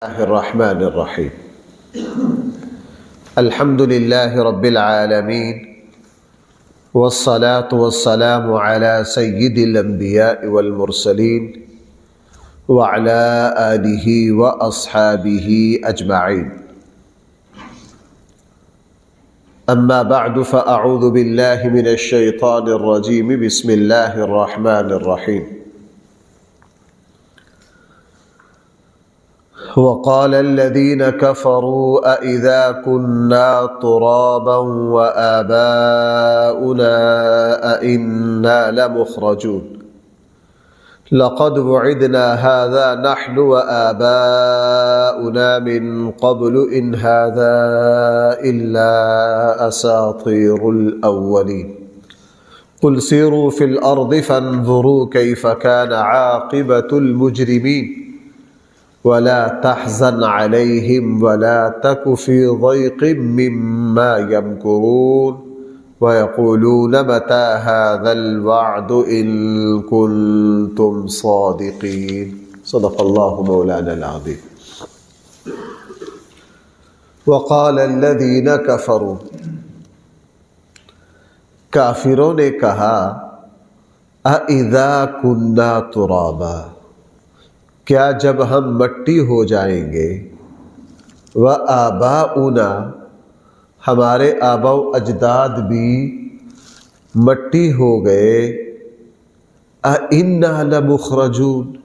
الله الرحمن الرحيم. الحمد لله رب العالمين، والصلاة والسلام على سيد الأنبياء والمرسلين وعلى آله وأصحابه أجمعين. أما بعد فأعوذ بالله من الشيطان الرجيم. بسم الله الرحمن الرحيم. وقال الذين كفروا أإذا كنا ترابا وآباؤنا أإنا لمخرجون لقد وعدنا هذا نحن وآباؤنا من قبل إن هذا إلا أساطير الأولين قل سيروا في الأرض فانظروا كيف كان عاقبة المجرمين ولا تحزن عليهم ولا تك في ضيق مما يمكرون ويقولون متى هذا الوعد إن كنتم صادقين. صدق الله مولانا العظيم. وقال الذين كفروا، کافروں نے کہا اَإِذَا كُنَّا تُرَابًا، کیا جب ہم مٹی ہو جائیں گے، وَآبَاؤُنَا، ہمارے آبا و اجداد بھی مٹی ہو گئے، اَإِنَّا لَمُخْرَجُونَ،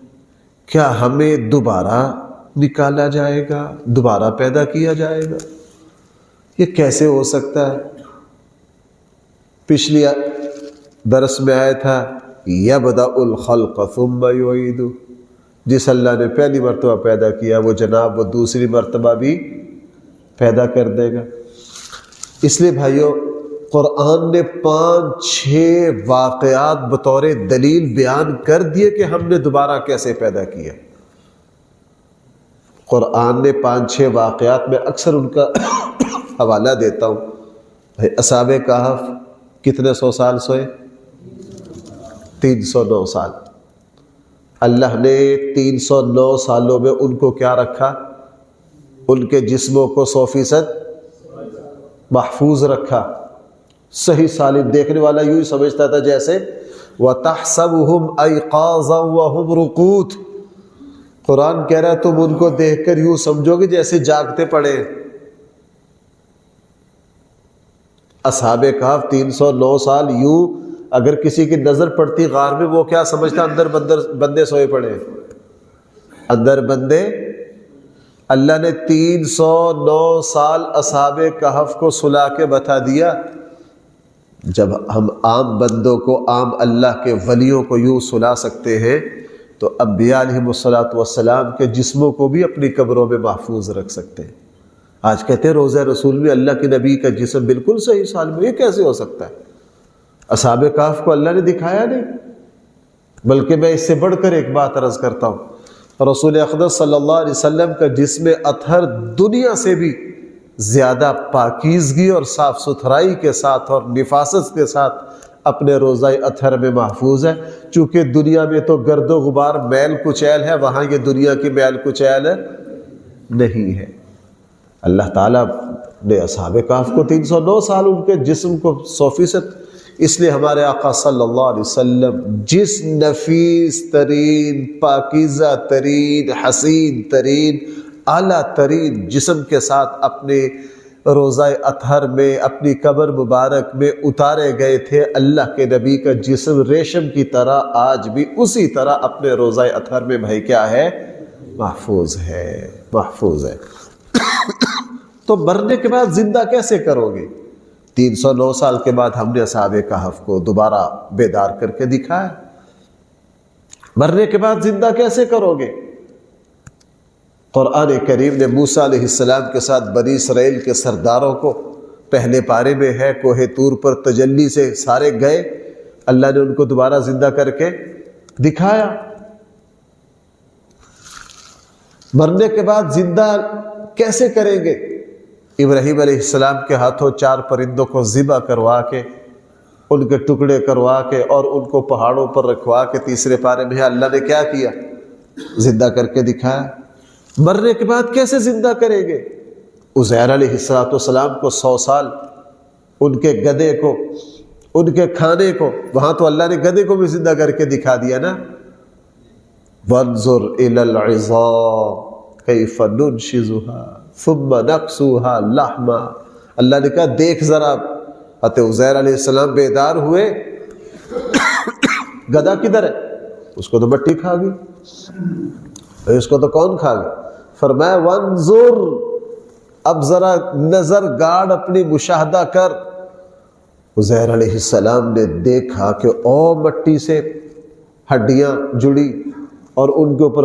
کیا ہمیں دوبارہ نکالا جائے گا، دوبارہ پیدا کیا جائے گا؟ یہ کیسے ہو سکتا ہے؟ پچھلی درس میں آیا تھا یبدأ الخلق ثم یعیدہ، جس اللہ نے پہلی مرتبہ پیدا کیا وہ جناب وہ دوسری مرتبہ بھی پیدا کر دے گا۔ اس لیے بھائیو، قرآن نے 5-6 واقعات بطور دلیل بیان کر دیے کہ ہم نے دوبارہ کیسے پیدا کیا۔ قرآن نے 5-6 واقعات میں اکثر ان کا حوالہ دیتا ہوں۔ بھائی اصحاب کہف کتنے 100 سال سوئے؟ 309 سال۔ اللہ نے 309 سالوں میں ان کو کیا رکھا؟ ان کے جسموں کو 100% محفوظ رکھا۔ صحیح سالم دیکھنے والا یوں ہی سمجھتا تھا جیسے وَتَحْسَبُهُمْ أَيْقَاظًا وَهُمْ رُقُودٌ، قرآن کہہ رہا ہے تم ان کو دیکھ کر یوں سمجھو گے جیسے جاگتے پڑے۔ اصحاب کہف 309 سال یوں اگر کسی کی نظر پڑتی غار میں وہ کیا سمجھتا؟ اندر بندے سوئے پڑے، اندر بندے۔ اللہ نے 309 سال اصحاب کہف کو سلا کے بتا دیا۔ جب ہم عام بندوں کو، عام اللہ کے ولیوں کو یوں سلا سکتے ہیں تو انبیاء علیہم السلام کے جسموں کو بھی اپنی قبروں میں محفوظ رکھ سکتے ہیں۔ آج کہتے ہیں روضہ رسول میں اللہ کے نبی کا جسم بالکل صحیح سال میں، یہ کیسے ہو سکتا ہے؟ اصحاب کہف کو اللہ نے دکھایا نہیں۔ بلکہ میں اس سے بڑھ کر ایک بات عرض کرتا ہوں، رسول اقدس صلی اللہ علیہ وسلم کا جسم اطہر دنیا سے بھی زیادہ پاکیزگی اور صاف ستھرائی کے ساتھ اور نفاست کے ساتھ اپنے روضہ اطہر میں محفوظ ہے۔ چونکہ دنیا میں تو گرد و غبار میل کچیل ہے، وہاں یہ دنیا کی میل کچیل نہیں ہے۔ اللہ تعالیٰ نے اصحاب کہف کو 309 سال ان کے جسم کو 100%، اس لیے ہمارے آقا صلی اللہ علیہ وسلم جس نفیس ترین، پاکیزہ ترین، حسین ترین، اعلیٰ ترین جسم کے ساتھ اپنے روضہ اطہر میں، اپنی قبر مبارک میں اتارے گئے تھے، اللہ کے نبی کا جسم ریشم کی طرح آج بھی اسی طرح اپنے روضہ اطہر میں بھائی کیا ہے؟ محفوظ ہے، محفوظ ہے۔ تو مرنے کے بعد زندہ کیسے کرو گے؟ 309 سال کے بعد ہم نے اصحاب کہف کو دوبارہ بیدار کر کے دکھایا۔ مرنے کے بعد زندہ کیسے کرو گے؟ قرآن کریم نے موسیٰ علیہ السلام کے ساتھ بنی اسرائیل کے سرداروں کو، پہلے پارے میں ہے کوہ طور پر تجلی سے سارے گئے، اللہ نے ان کو دوبارہ زندہ کر کے دکھایا۔ مرنے کے بعد زندہ کیسے کریں گے؟ ابراہیم علیہ السلام کے ہاتھوں 4 پرندوں کو ذبح کروا کے، ان کے ٹکڑے کروا کے اور ان کو پہاڑوں پر رکھوا کے، تیسرے پارے میں اللہ نے کیا کیا؟ زندہ کر کے دکھایا۔ مرنے کے بعد کیسے زندہ کریں گے؟ عزیر علیہ السلام کو 100 سال، ان کے گدھے کو، ان کے کھانے کو، وہاں تو اللہ نے گدھے کو بھی زندہ کر کے دکھا دیا نا. وانظر الی العظام کیف ننشزها ثم نکسوها لحما. اللہ نے کہا دیکھ ذرا. حضرت عزیر علیہ السلام بیدار ہوئے، گدھا کدھر ہے؟ اس کو تو مٹی کھا گئی، اس کو تو کون کھا گیا؟ فرمایا وانظر، اب ذرا نظر گاڑ، اپنی مشاہدہ کر. عزیر علیہ السلام نے دیکھا کہ او مٹی سے ہڈیاں جڑی اور ان کے اوپر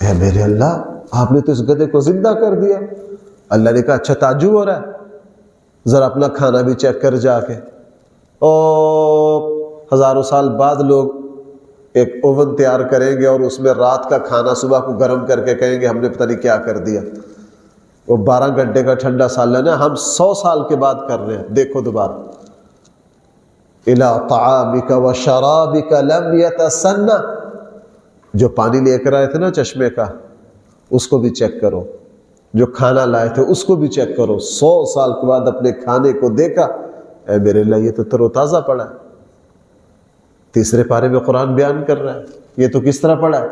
اے میرے اللہ، آپ نے تو اس گدھے کو زندہ کر دیا. اللہ نے کہا اچھا تعجب ہو رہا ہے، ذرا اپنا کھانا بھی چیک کر جا کے. ہزاروں سال بعد لوگ ایک اوون تیار کریں گے اور اس میں رات کا کھانا صبح کو گرم کر کے کہیں گے ہم نے پتہ نہیں کیا کر دیا. وہ 12 گھنٹے کا ٹھنڈا سالن ہے، ہم 100 سال کے بعد کر رہے ہیں. دیکھو دوبارہ اِلَىٰ طَعَامِكَ وَشَرَابِكَ لَمْ يَتَسَنَّ. جو پانی لے کر آئے تھے نا چشمے کا، اس کو بھی چیک کرو. جو کھانا لائے تھے اس کو بھی چیک کرو. 100 سال کے بعد اپنے کھانے کو دیکھا، اے میرے اللہ یہ تو تر و تازہ پڑا ہے. تیسرے پارے میں قرآن بیان کر رہا ہے یہ تو کس طرح پڑا ہے؟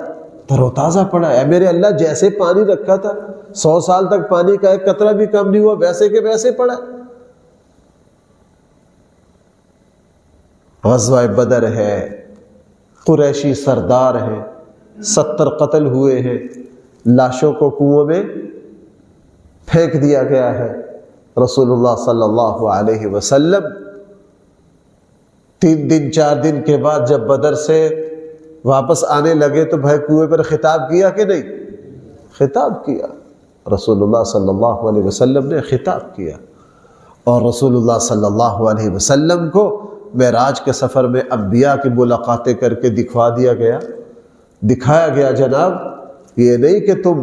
تر و تازہ پڑا ہے. اے میرے اللہ جیسے پانی رکھا تھا 100 سال تک پانی کا ایک قطرہ بھی کم نہیں ہوا، ویسے کے ویسے پڑا ہے. غزوہ بدر ہے، قریشی سردار ہیں، 70 قتل ہوئے ہیں، لاشوں کو کنویں میں پھینک دیا گیا ہے. رسول اللہ صلی اللہ علیہ وسلم 3 دن 4 دن کے بعد جب بدر سے واپس آنے لگے تو بھائی کنویں پر خطاب کیا کہ نہیں؟ خطاب کیا. رسول اللہ صلی اللہ علیہ وسلم نے خطاب کیا. اور رسول اللہ صلی اللہ علیہ وسلم کو معراج کے سفر میں انبیاء کی ملاقاتیں کر کے دکھایا گیا جناب یہ نہیں کہ تم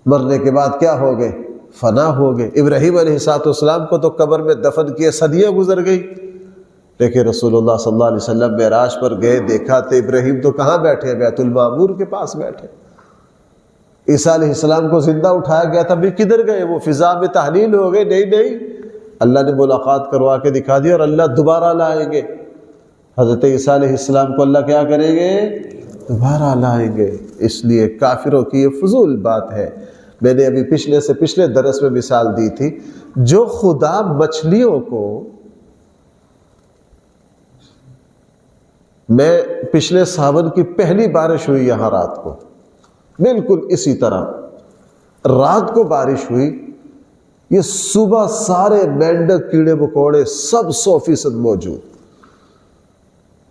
مرنے کے بعد کیا ہو گئے؟ فنا ہو گئے. ابراہیم علیہ السلام کو تو قبر میں دفن کیے صدیاں گزر گئی، لیکن رسول اللہ صلی اللہ علیہ وسلم معراج پر گئے، دیکھا تو ابراہیم تو کہاں بیٹھے؟ بیت المعمور کے پاس بیٹھے. عیسیٰ علیہ السلام کو زندہ اٹھایا گیا تھا، بھی کدھر گئے؟ وہ فضا میں تحلیل ہو گئے. نہیں اللہ نے ملاقات کروا کے دکھا دی اور اللہ دوبارہ لائیں گے. حضرت عیسیٰ علیہ السلام کو اللہ کیا کریں گے؟ دوبارہ لائیں گے. اس لیے کافروں کی یہ فضول بات ہے. میں نے ابھی پچھلے درس میں مثال دی تھی، جو خدا مچھلیوں کو، میں پچھلے ساون کی پہلی بارش ہوئی یہاں رات کو، بالکل اسی طرح رات کو بارش ہوئی. یہ صبح سارے مینڈک کیڑے مکوڑے سب 100% موجود.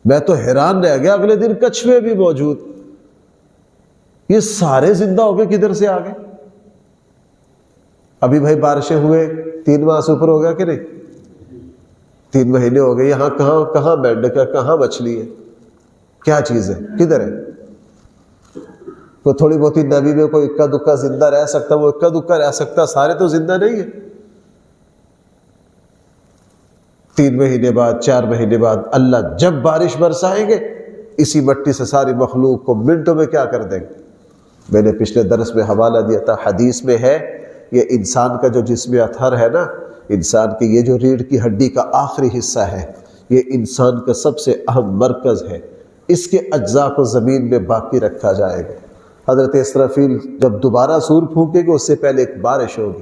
میں تو حیران رہ گیا. اگلے دن کچھوے بھی موجود. یہ سارے زندہ ہو گئے، کدھر سے آ گئے؟ ابھی بھائی بارشیں ہوئے 3 ماہ سے اوپر ہو گیا کہ نہیں؟ 3 مہینے ہو گئے. یہاں کہاں مینڈک ہے، کہاں مچھلی ہے، کیا چیز ہے، کدھر ہے؟ کوئی تھوڑی بہت ہی نبی میں کوئی اکا دکا زندہ رہ سکتا، وہ اکا دکا رہ سکتا، سارے تو زندہ نہیں ہے. 3 مہینے بعد 4 مہینے بعد اللہ جب بارش برسائیں گے، اسی مٹی سے ساری مخلوق کو منٹوں میں کیا کر دیں گے. میں نے پچھلے درس میں حوالہ دیا تھا، حدیث میں ہے یہ انسان کا جو جسم اطہر ہے نا، انسان کی یہ جو ریڑھ کی ہڈی کا آخری حصہ ہے، یہ انسان کا سب سے اہم مرکز ہے. اس کے اجزاء کو زمین میں باقی رکھا جائے گا. حضرت اسرافیل جب دوبارہ سور پھونکے گے اس سے پہلے ایک بارش ہوگی.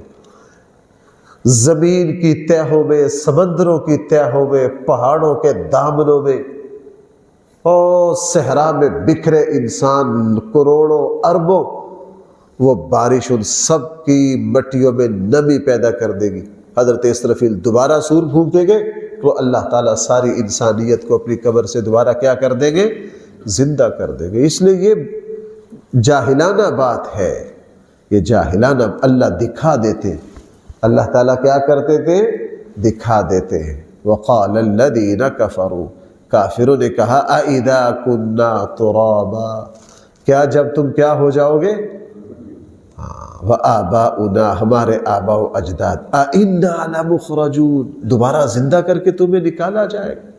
زمین کی تہوں میں، سمندروں کی تہوں میں، پہاڑوں کے دامنوں میں اور صحرا میں بکھرے انسان کروڑوں اربوں، وہ بارش ان سب کی مٹیوں میں نمی پیدا کر دے گی. حضرت اسرافیل دوبارہ سور پھونکیں گے تو اللہ تعالیٰ ساری انسانیت کو اپنی قبر سے دوبارہ کیا کر دیں گے؟ زندہ کر دیں گے. اس لیے یہ جاہلانہ بات ہے، یہ جاہلانہ اللہ دکھا دیتے. اللہ تعالیٰ کیا کرتے تھے؟ دکھا دیتے ہیں. وقال الذین کفروا، کافروں نے کہا اذا کنا ترابا، کیا جب تم کیا ہو جاؤ گے؟ وآباؤنا، ہمارے آباء و اجداد، اِنَّا لَمُخْرَجُونَ، دوبارہ زندہ کر کے تمہیں نکالا جائے گا.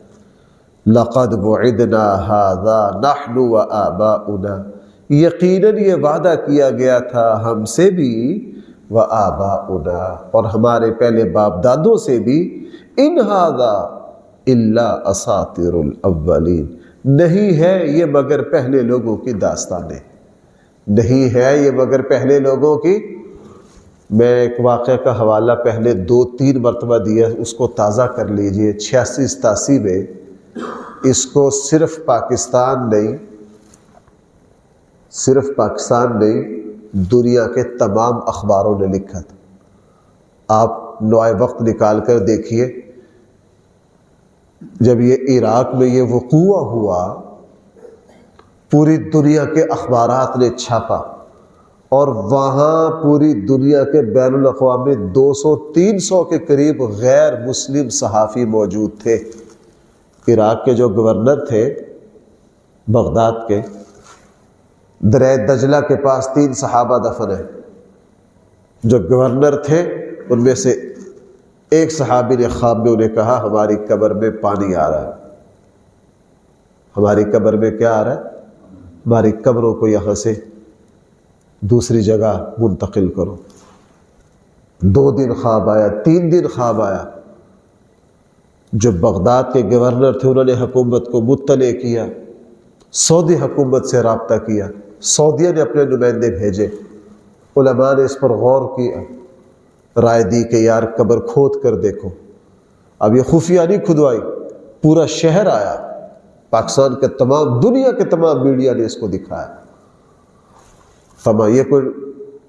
لَقَدْ وُعِدْنَا هَذَا نَحْنُ وَآبَاؤُنَا، یقیناً یہ وعدہ کیا گیا تھا ہم سے بھی، وآباؤنا، اور ہمارے پہلے باپ دادوں سے بھی، ان ھذا الا اساطیر الاولین، نہیں ہے یہ مگر پہلے لوگوں کی داستانیں، نہیں ہے یہ مگر پہلے لوگوں کی۔ میں ایک واقعہ کا حوالہ پہلے 2-3 مرتبہ دیا، اس کو تازہ کر لیجئے۔ 86-87 میں اس کو صرف پاکستان نہیں دنیا کے تمام اخباروں نے لکھا تھا۔ آپ نوائے وقت نکال کر دیکھیے، جب یہ عراق میں یہ وقوع ہوا، پوری دنیا کے اخبارات نے چھاپا، اور وہاں پوری دنیا کے بین الاقوامی 200-300 کے قریب غیر مسلم صحافی موجود تھے۔ عراق کے جو گورنر تھے بغداد کے، دریائے دجلہ کے پاس 3 صحابہ دفن ہیں۔ جو گورنر تھے ان میں سے ایک صحابی نے خواب میں انہیں کہا، ہماری قبر میں پانی آ رہا ہے، ہماری قبر میں کیا آ رہا ہے؟ ہماری قبروں کو یہاں سے دوسری جگہ منتقل کرو۔ 2 دن خواب آیا، 3 دن خواب آیا۔ جو بغداد کے گورنر تھے انہوں نے حکومت کو مطلع کیا، سعودی حکومت سے رابطہ کیا، سعودیہ نے اپنے نمائندے بھیجے، علماء نے اس پر غور کیا، رائے دی کہ یار قبر کھود کر دیکھو۔ اب یہ خفیہ نہیں کھدوائی، پورا شہر آیا، پاکستان کے تمام، دنیا کے تمام میڈیا نے اس کو دکھایا۔ یہ کوئی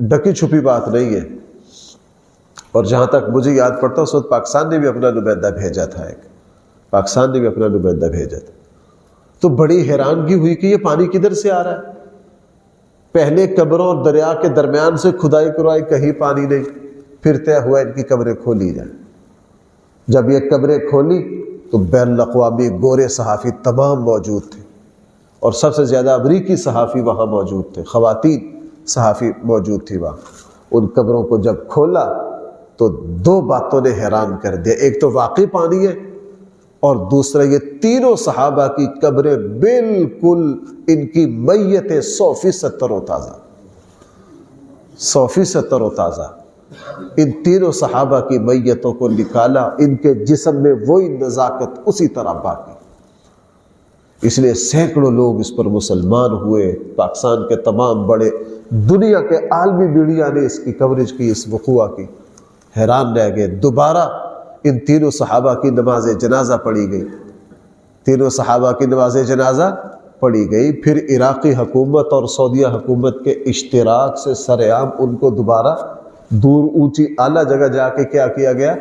ڈکی چھپی بات نہیں ہے۔ اور جہاں تک مجھے یاد پڑتا اس وقت پاکستان نے بھی اپنا نمائندہ بھیجا تھا، تو بڑی حیرانگی ہوئی کہ یہ پانی کدھر سے آ رہا ہے۔ پہلے قبروں اور دریا کے درمیان سے کھدائی کروائی، کہیں پانی نہیں، پھر طے ہوا ان کی قبریں کھولی جائیں۔ جب یہ قبریں کھولی تو بین الاقوامی گورے صحافی تمام موجود تھے، اور سب سے زیادہ امریکی صحافی وہاں موجود تھے، خواتین صحافی موجود تھی وہاں۔ ان قبروں کو جب کھولا تو 2 باتوں نے حیران کر دیا، ایک تو واقعی پانی ہے، اور دوسرا یہ تینوں صحابہ کی قبریں بالکل ان کی میتیں 100% تر و تازہ، 100% تر و تازہ۔ ان تینوں صحابہ کی میتوں کو نکالا، ان کے جسم میں وہی نزاکت اسی طرح باقی۔ اس لیے سینکڑوں لوگ اس پر مسلمان ہوئے۔ پاکستان کے تمام بڑے، دنیا کے عالمی میڈیا نے اس کی کوریج کی، اس وقوع کی، حیران رہ گئے۔ دوبارہ ان تینوں صحابہ کی نماز جنازہ پڑھی گئی، تینوں صحابہ کی نماز جنازہ پڑھی گئی۔ پھر عراقی حکومت اور سعودیہ حکومت کے اشتراک سے سرعام ان کو دوبارہ دور اونچی اعلیٰ جگہ جا کے کیا کیا گیا؟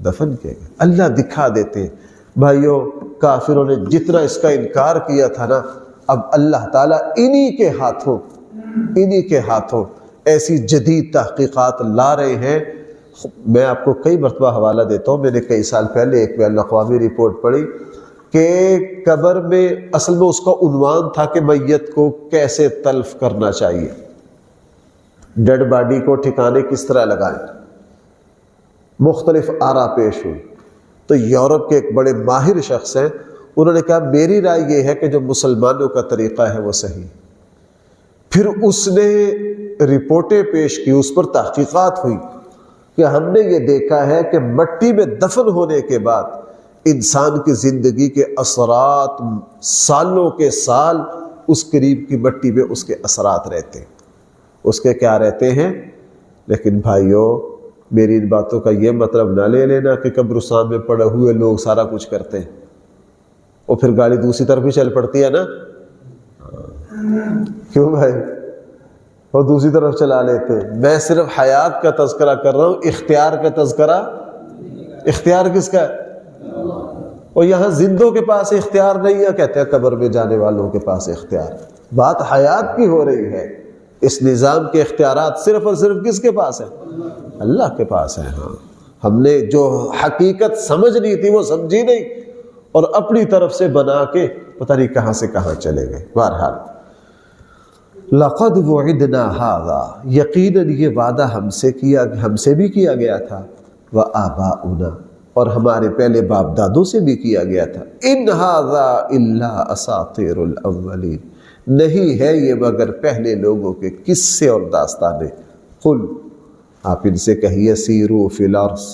دفن کیا گیا۔ اللہ دکھا دیتے ہیں بھائیوں، کافروں نے جتنا اس کا انکار کیا تھا نا، اب اللہ تعالیٰ انہی کے ہاتھوں ایسی جدید تحقیقات لا رہے ہیں۔ میں آپ کو کئی مرتبہ حوالہ دیتا ہوں، میں نے کئی سال پہلے ایک بین الاقوامی رپورٹ پڑھی کہ قبر میں، اصل میں اس کا عنوان تھا کہ میت کو کیسے تلف کرنا چاہیے، ڈیڈ باڈی کو ٹھکانے کس طرح لگائیں۔ مختلف آراء پیش ہوئی، تو یورپ کے ایک بڑے ماہر شخص ہیں، انہوں نے کہا میری رائے یہ ہے کہ جو مسلمانوں کا طریقہ ہے وہ صحیح۔ پھر اس نے رپورٹیں پیش کی، اس پر تحقیقات ہوئی کہ ہم نے یہ دیکھا ہے کہ مٹی میں دفن ہونے کے بعد انسان کی زندگی کے اثرات سالوں کے سال اس قریب کی مٹی میں اس کے اثرات رہتے ہیں، اس کے کیا رہتے ہیں۔ لیکن بھائیوں، میری ان باتوں کا یہ مطلب نہ لے لینا کہ قبرستان میں پڑے ہوئے لوگ سارا کچھ کرتے ہیں، اور پھر گاڑی دوسری طرف ہی چل پڑتی ہے نا، کیوں بھائی، اور دوسری طرف چلا لیتے ہیں۔ میں صرف حیات کا تذکرہ کر رہا ہوں، اختیار کا تذکرہ، اختیار کس کا ہے؟ اور یہاں زندوں کے پاس اختیار نہیں ہے، کہتے ہیں قبر میں جانے والوں کے پاس اختیار۔ بات حیات کی ہو رہی ہے، اس نظام کے اختیارات صرف اور صرف کس کے پاس ہیں؟ اللہ کے پاس ہے۔ ہاں، ہم نے جو حقیقت سمجھنی تھی وہ سمجھی نہیں، اور اپنی طرف سے بنا کے پتہ نہیں کہاں سے کہاں چلے گئے۔ بہرحال لقد وعدنا ھذا، یقیناً یہ وعدہ ہم سے بھی کیا گیا تھا، وآباؤنا، اور ہمارے پہلے باپ دادوں سے بھی کیا گیا تھا۔ ان ھذا الا اساطیر الاولین، نہیں ہے یہ مگر پہلے لوگوں کے قصے اور داستانیں۔ قل، آپ ان سے کہیے، سیرو فی الارض،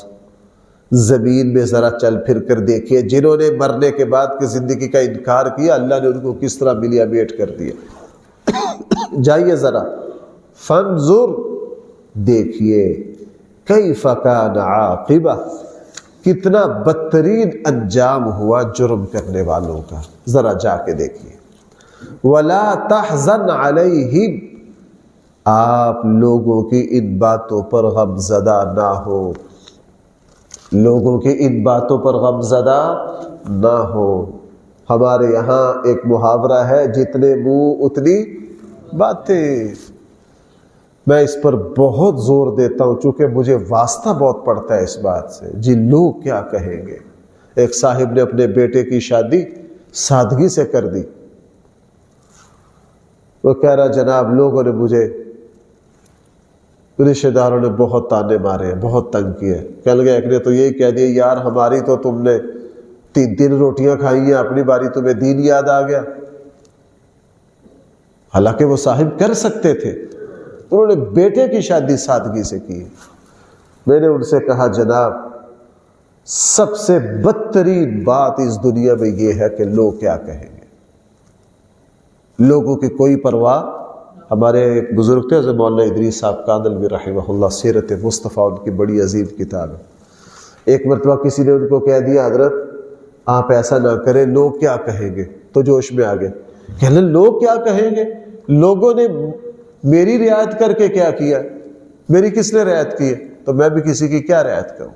زمین میں ذرا چل پھر کر دیکھیے، جنہوں نے مرنے کے بعد کی زندگی کا انکار کیا اللہ نے ان کو کس طرح ملیا میٹ کر دیا۔ جائیے ذرا، فانظر، دیکھیے، کیف کان عاقبہ، کتنا بدترین انجام ہوا جرم کرنے والوں کا، ذرا جا کے دیکھیے۔ ولا تحزن علیہم، آپ لوگوں کی ان باتوں پر غم زدہ نہ ہو، لوگوں کی ان باتوں پر غم زدہ نہ ہو۔ ہمارے یہاں ایک محاورہ ہے، جتنے منہ اتنی باتیں۔ میں اس پر بہت زور دیتا ہوں چونکہ مجھے واسطہ بہت پڑتا ہے اس بات سے، جی لوگ کیا کہیں گے۔ ایک صاحب نے اپنے بیٹے کی شادی سادگی سے کر دی، وہ کہہ رہا جناب لوگوں نے مجھے، رشتہ داروں نے بہت تانے مارے ہیں، بہت تنگ کیے۔ کہنے لگا ایک نے تو یہی کہہ دیا یار ہماری تو تم نے 3 روٹیاں کھائی ہیں، اپنی باری تمہیں دین یاد آ گیا۔ حالانکہ وہ صاحب کر سکتے تھے، انہوں نے بیٹے کی شادی سادگی سے کی۔ میں نے ان سے کہا جناب سب سے بدترین بات اس دنیا میں یہ ہے کہ لوگ کیا کہیں گے، لوگوں کی کوئی پرواہ۔ ہمارے ایک بزرگ تھے حضرت مولانا ادریس صاحب کاندلوی رحمہ اللہ، سیرت مصطفیٰ ان کی بڑی عظیم کتاب ہے۔ ایک مرتبہ کسی نے ان کو کہہ دیا حضرت آپ ایسا نہ کریں، لوگ کیا کہیں گے، تو جوش میں آ گئے، کہنے لوگ کیا کہیں گے، لوگوں نے میری رعایت کر کے کیا کیا، میری کس نے رعایت کی ہے، تو میں بھی کسی کی کیا رعایت کروں۔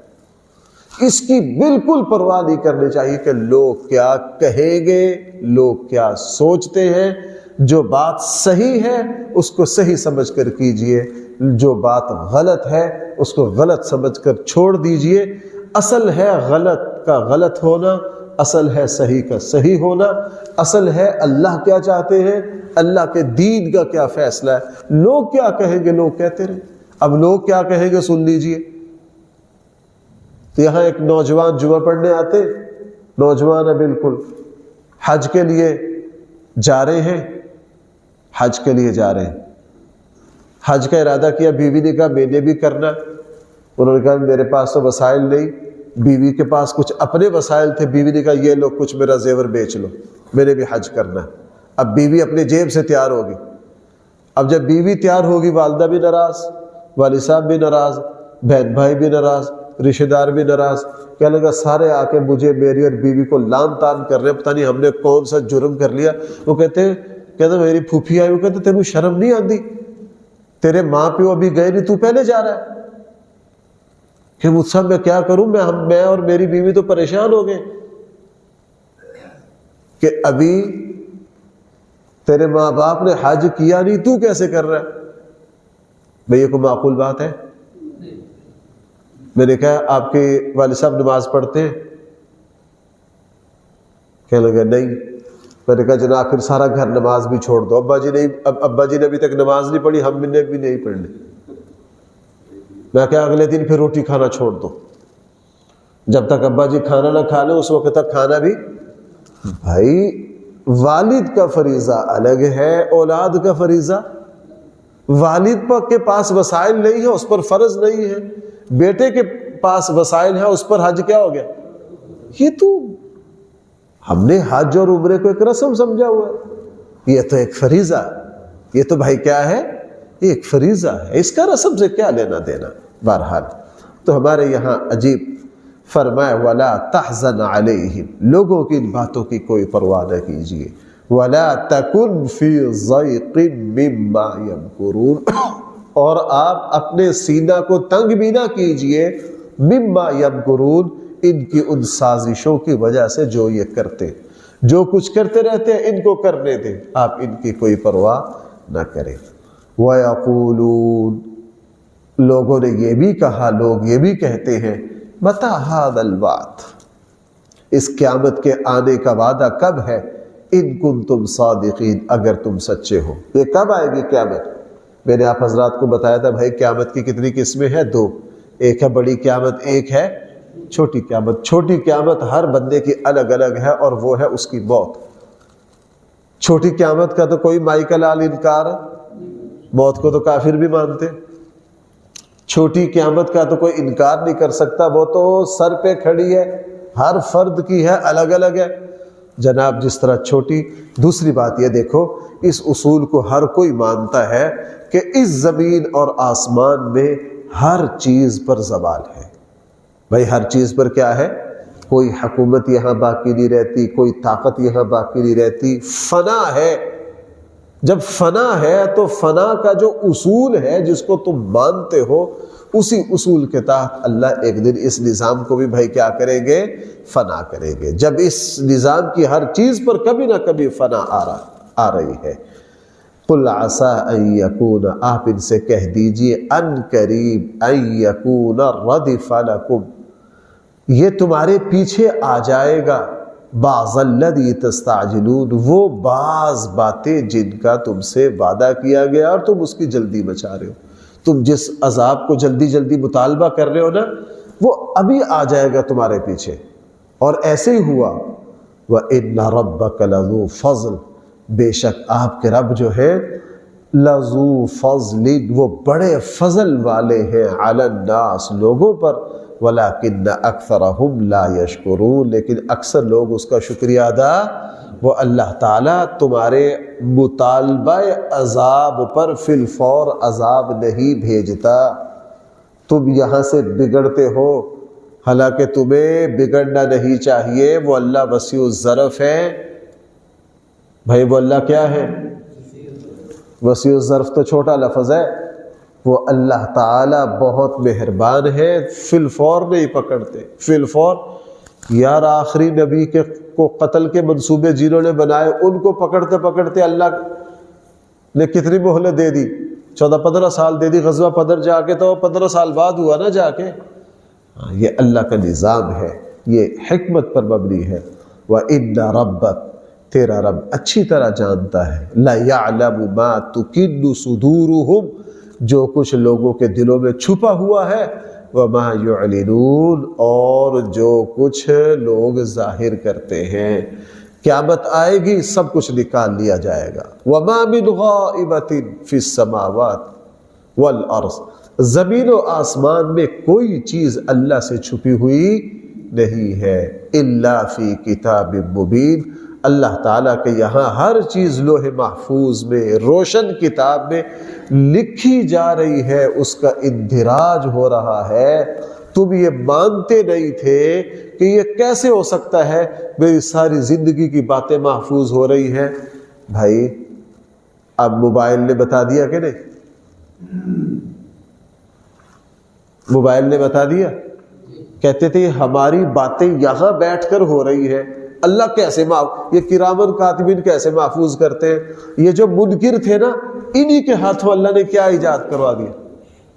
اس کی بالکل پرواہ نہیں کرنی چاہیے کہ لوگ کیا کہیں گے، لوگ کیا سوچتے ہیں۔ جو بات صحیح ہے اس کو صحیح سمجھ کر کیجئے، جو بات غلط ہے اس کو غلط سمجھ کر چھوڑ دیجئے۔ اصل ہے غلط کا غلط ہونا، اصل ہے صحیح کا صحیح ہونا، اصل ہے اللہ کیا چاہتے ہیں، اللہ کے دین کا کیا فیصلہ ہے۔ لوگ کیا کہیں گے، لوگ کہتے رہے۔ اب لوگ کیا کہیں گے سن لیجئے۔ تو یہاں ایک نوجوان جمعہ پڑھنے آتے، نوجوان ہے بالکل، حج کے لیے جا رہے ہیں، حج کے لیے جا رہے ہیں، حج کا ارادہ کیا، بیوی نے کہا میں نے بھی کرنا۔ انہوں نے کہا میرے پاس تو وسائل نہیں، بیوی کے پاس کچھ اپنے وسائل تھے، بیوی نے کہا یہ لو کچھ میرا زیور بیچ لو، میں نے بھی حج کرنا ہے۔ اب بیوی اپنے جیب سے تیار ہوگی، اب جب بیوی تیار ہوگی والدہ بھی ناراض، والد صاحب بھی ناراض، بہن بھائی بھی ناراض، رشتہ دار بھی ناراض، کہنے لگا سارے آ کے مجھے میری اور بیوی کو لان تان کر رہے ہیں، پتہ نہیں ہم نے کون سا جرم کر لیا۔ وہ کہتے میری پھوپھی آئی، وہ کہتے تینوں شرم نہیں آتی، تیرے ماں پیو ابھی گئے نہیں، تو پہلے جا رہا ہے۔ کہ مجھ سے میں کیا کروں، میں اور میری بیوی تو پریشان ہو گئے کہ ابھی تیرے ماں باپ نے حج کیا نہیں، تو کیسے کر رہا ہے؟ بھئی یہ کوئی معقول بات ہے؟ میں نے کہا آپ کے والد صاحب نماز پڑھتے ہیں؟ کہنے لگا نہیں۔ میں نے کہا جناب پھر سارا گھر نماز بھی چھوڑ دو، ابا جی نے ابھی تک نماز نہیں پڑھی، ہم نے بھی نہیں پڑھنی۔ میں کہا اگلے دن پھر روٹی کھانا چھوڑ دو، جب تک ابا جی کھانا نہ کھا لیں اس وقت تک کھانا بھی۔ بھائی والد کا فریضہ الگ ہے، اولاد کا فریضہ۔ والد کے پاس وسائل نہیں ہے، اس پر فرض نہیں ہے، بیٹے کے پاس وسائل ہے، اس پر حج کیا ہو گیا۔ یہ تو ہم نے حج اور عمرے کو ایک رسم سمجھا ہوا ہے، یہ تو ایک فریضہ، یہ تو بھائی کیا ہے، یہ ایک فریضہ ہے، اس کا رسم سے کیا لینا دینا۔ بہرحال تو ہمارے یہاں عجیب فرمایا وَلَا تَحْزَنْ عَلَيْهِمْ، لوگوں کی ان باتوں کی کوئی پرواہ نہ کیجیے۔ وَلَا تَكُنْ فِي ضَيْقٍ مِّمَّا يَمْكُرُونَ، اور آپ اپنے سینہ کو تنگ بھی نہ کیجیے، مِّمَّا يَمْكُرُونَ، ان کی ان سازشوں کی وجہ سے جو یہ کرتے، جو کچھ کرتے رہتے ہیں ان کو کرنے دیں، آپ ان کی کوئی پرواہ نہ کریں۔ وَيَقُولُونَ، لوگوں نے یہ بھی کہا، لوگ یہ بھی کہتے ہیں، مَتَى هَذَا الْوَعْدُ، اس قیامت کے آنے کا وعدہ کب ہے، ان کنتم صادقین، اگر تم سچے ہو۔ یہ کب آئے گی قیامت؟ میں نے آپ حضرات کو بتایا تھا بھائی قیامت کی کتنی قسمیں ہیں، 2، ایک ہے بڑی قیامت، ایک ہے چھوٹی قیامت۔ چھوٹی قیامت ہر بندے کی الگ الگ ہے، اور وہ ہے اس کی موت۔ چھوٹی قیامت کا تو کوئی مائی کا لال انکار، موت کو تو کافر بھی مانتے، چھوٹی قیامت کا تو کوئی انکار نہیں کر سکتا، وہ تو سر پہ کھڑی ہے، ہر فرد کی ہے، الگ الگ ہے جناب جس طرح چھوٹی۔ دوسری بات یہ دیکھو، اس اصول کو ہر کوئی مانتا ہے کہ اس زمین اور آسمان میں ہر چیز پر زوال ہے۔ بھائی ہر چیز پر کیا ہے؟ کوئی حکومت یہاں باقی نہیں رہتی، کوئی طاقت یہاں باقی نہیں رہتی، فنا ہے۔ جب فنا ہے تو فنا کا جو اصول ہے جس کو تم مانتے ہو، اسی اصول کے تحت اللہ ایک دن اس نظام کو بھی بھائی کیا کریں گے؟ فنا کریں گے۔ جب اس نظام کی ہر چیز پر کبھی نہ کبھی فنا آ رہی ہے۔ قل عسى ان يكون، آپ ان سے کہہ دیجئے ان قریب ان يكون ردف لكم، یہ تمہارے پیچھے آ جائے گا، بعض الذی تستعجلون، وہ بعض باتیں جن کا تم سے وعدہ کیا گیا اور تم اس کی جلدی مچا رہے ہو۔ تم جس عذاب کو جلدی جلدی مطالبہ کر رہے ہو نا، وہ ابھی آ جائے گا تمہارے پیچھے، اور ایسے ہی ہوا۔ وَإِنَّ رَبَّكَ لَذُو فَضْلٍ، بے شک آپ کے رب جو ہے لَذُو فَضْلٍ، وہ بڑے فضل والے ہیں، عَلَى النَّاسِ، لوگوں پر، وَلَكِنَّ أَكْثَرَهُمْ لَا يَشْكُرُونَ، لیکن اکثر لوگ اس کا شکریہ ادا، وہ اللہ تعالیٰ تمہارے مطالبہ عذاب پر فی الفور عذاب نہیں بھیجتا۔ تم یہاں سے بگڑتے ہو، حالانکہ تمہیں بگڑنا نہیں چاہیے، وہ اللہ وسیع الظرف ہے۔ بھائی وہ اللہ کیا ہے؟ وسیع الظرف تو چھوٹا لفظ ہے، وہ اللہ تعالیٰ بہت مہربان ہے، فی الفور نہیں پکڑتے۔ فی الفور یار آخری نبی کو قتل کے منصوبے جنہوں نے بنائے، ان کو پکڑتے پکڑتے اللہ نے کتنی مہلت دے دی؟ 14-15 سال دے دی۔ غزوہ بدر جا کے تو 15 سال بعد ہوا نا جا کے۔ یہ اللہ کا نظام ہے، یہ حکمت پر مبنی ہے۔ وَإِنَّ رَبَّكَ، تیرا رب اچھی طرح جانتا ہے، لَيَعْلَمُ مَا تُكِنُّ صُدُورُهُمْ، جو کچھ لوگوں کے دلوں میں چھپا ہوا ہے، وَمَا يُعْلِنُونَ، اور جو کچھ لوگ ظاہر کرتے ہیں۔ قیامت آئے گی، سب کچھ نکال لیا جائے گا۔ وَمَا مِنْ غَائِبَةٍ فِي السَّمَاوَاتِ وَالْأَرْضِ، زمین و آسمان میں کوئی چیز اللہ سے چھپی ہوئی نہیں ہے، إِلَّا فِي كِتَابٍ مُبِينٍ، اللہ تعالیٰ کے یہاں ہر چیز لوح محفوظ میں، روشن کتاب میں لکھی جا رہی ہے، اس کا اندراج ہو رہا ہے۔ تم یہ مانتے نہیں تھے کہ یہ کیسے ہو سکتا ہے، میری ساری زندگی کی باتیں محفوظ ہو رہی ہیں۔ بھائی اب موبائل نے بتا دیا کہ نہیں؟ موبائل نے بتا دیا، کہتے تھے ہماری باتیں یہاں بیٹھ کر ہو رہی ہے، اللہ کیسے یہ کرامن کاتبین کیسے محفوظ کرتے ہیں؟ یہ جو منکر تھے نا، انہی کے ہاتھوں اللہ نے کیا ایجاد کروا دیا؟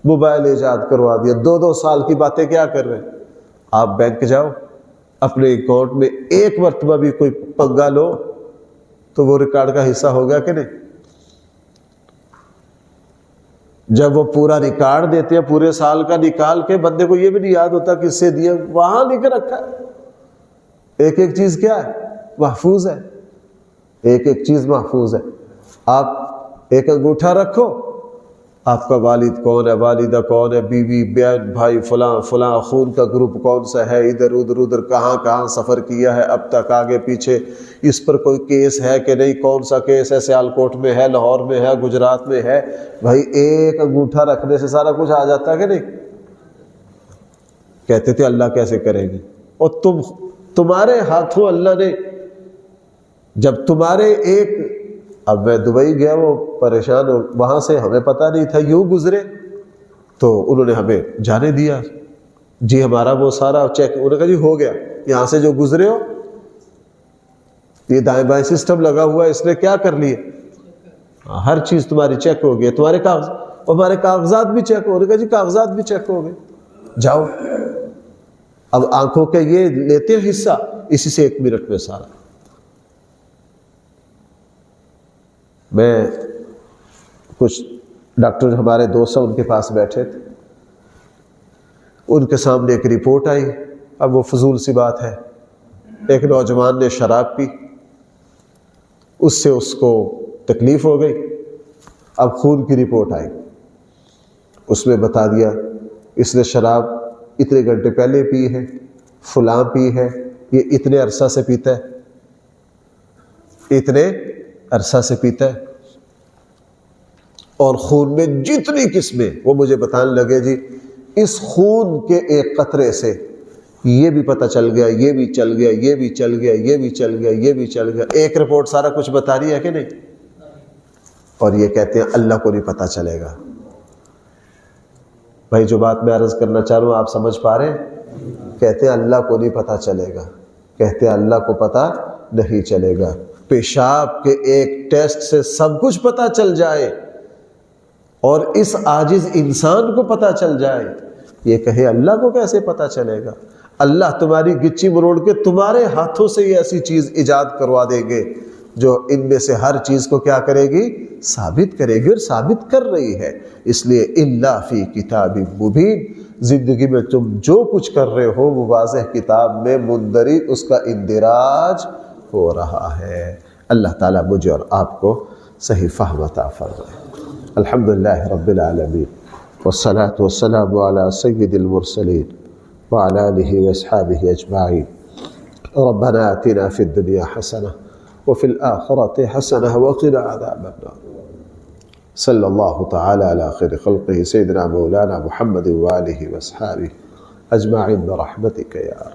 موبائل ایجاد کروا دیا۔ 2 سال کی باتیں کیا کر رہے ہیں؟ آپ بینک جاؤ، اپنے اکاؤنٹ میں ایک مرتبہ بھی کوئی پنگا لو تو وہ ریکارڈ کا حصہ ہو گیا کہ نہیں؟ جب وہ پورا ریکارڈ دیتے ہیں پورے سال کا نکال کے، بندے کو یہ بھی نہیں یاد ہوتا کس سے دیا، وہاں لکھ رکھا ہے۔ ایک ایک چیز کیا ہے؟ محفوظ ہے، ایک ایک چیز محفوظ ہے۔ آپ ایک انگوٹھا رکھو، آپ کا والد کون ہے، والدہ کون ہے، بیوی، بہن، بھائی، فلاں فلاں، خون کا گروپ کون سا ہے، ادھر ادھر کہاں کہاں سفر کیا ہے اب تک، آگے پیچھے، اس پر کوئی کیس ہے کہ نہیں، کون سا کیس ہے، سیالکوٹ میں ہے، لاہور میں ہے، گجرات میں ہے۔ بھائی ایک انگوٹھا رکھنے سے سارا کچھ آ جاتا ہے کہ نہیں؟ کہتے تھے اللہ کیسے کریں گے، اور تمہارے ہاتھوں اللہ نے، جب تمہارے ایک، اب میں دبئی گیا، وہ پریشان ہو، وہاں سے ہمیں پتہ نہیں تھا، یوں گزرے تو انہوں نے ہمیں جانے دیا، جی ہمارا وہ سارا چیک، انہوں نے کہا جی ہو گیا، یہاں سے جو گزرے ہو یہ دائیں بائیں سسٹم لگا ہوا ہے، اس نے کیا کر لیا، ہر چیز تمہاری چیک ہو گئی، تمہارے ہمارے کاغذات بھی چیک ہو، انہوں نے کہا جی کاغذات بھی چیک ہو گئے، جاؤ۔ اب آنکھوں کے یہ لیتے ہیں حصہ، اسی سے 1 منٹ میں سارا۔ میں کچھ ڈاکٹر ہمارے دوست ہیں، ان کے پاس بیٹھے تھے، ان کے سامنے ایک رپورٹ آئی۔ اب وہ فضول سی بات ہے، ایک نوجوان نے شراب پی، اس سے اس کو تکلیف ہو گئی. اب خون کی رپورٹ آئی, اس میں بتا دیا اس نے شراب اتنے گھنٹے پہلے پی ہے, فلاں پی ہے, یہ اتنے عرصہ سے پیتا ہے, اتنے عرصہ سے پیتا ہے. اور خون میں جتنی قسمیں, وہ مجھے بتانے لگے جی اس خون کے ایک قطرے سے یہ بھی پتہ چل گیا, یہ بھی چل گیا, یہ بھی چل گیا, یہ بھی چل گیا, یہ بھی چل گیا. ایک رپورٹ سارا کچھ بتا رہی ہے کہ نہیں؟ اور یہ کہتے ہیں اللہ کو نہیں پتہ چلے گا. بھائی جو بات میں عرض کرنا چاہ رہا ہوں آپ سمجھ پا رہے ہیں؟ کہتے ہیں اللہ کو نہیں پتہ چلے گا, کہتے ہیں اللہ کو پتہ نہیں چلے گا. پیشاب کے ایک ٹیسٹ سے سب کچھ پتہ چل جائے اور اس عاجز انسان کو پتہ چل جائے, یہ کہے اللہ کو کیسے پتہ چلے گا؟ اللہ تمہاری گچی مروڑ کے تمہارے ہاتھوں سے یہ ایسی چیز ایجاد کروا دیں گے جو ان میں سے ہر چیز کو کیا کرے گی؟ ثابت کرے گی, اور ثابت کر رہی ہے. اس لیے الا فی کتاب مبین, زندگی میں تم جو کچھ کر رہے ہو وہ واضح کتاب میں مندرج اس کا اندراج ہو رہا ہے. اللہ تعالیٰ مجھے اور آپ کو صحیح فہم عطا فرمائے. الحمدللہ رب العالمین والصلاة والسلام علی سید المرسلین وعلی آلہ واصحابہ اجمعین. ربنا آتنا فی الدنیا حسنہ وفی الآخرۃ حسنہ وقنا عذاب النار. صلی اللہ تعالی علی خیر خلقہ سیدنا مولانا محمد وآلہ واصحابہ اجمعین برحمتک یا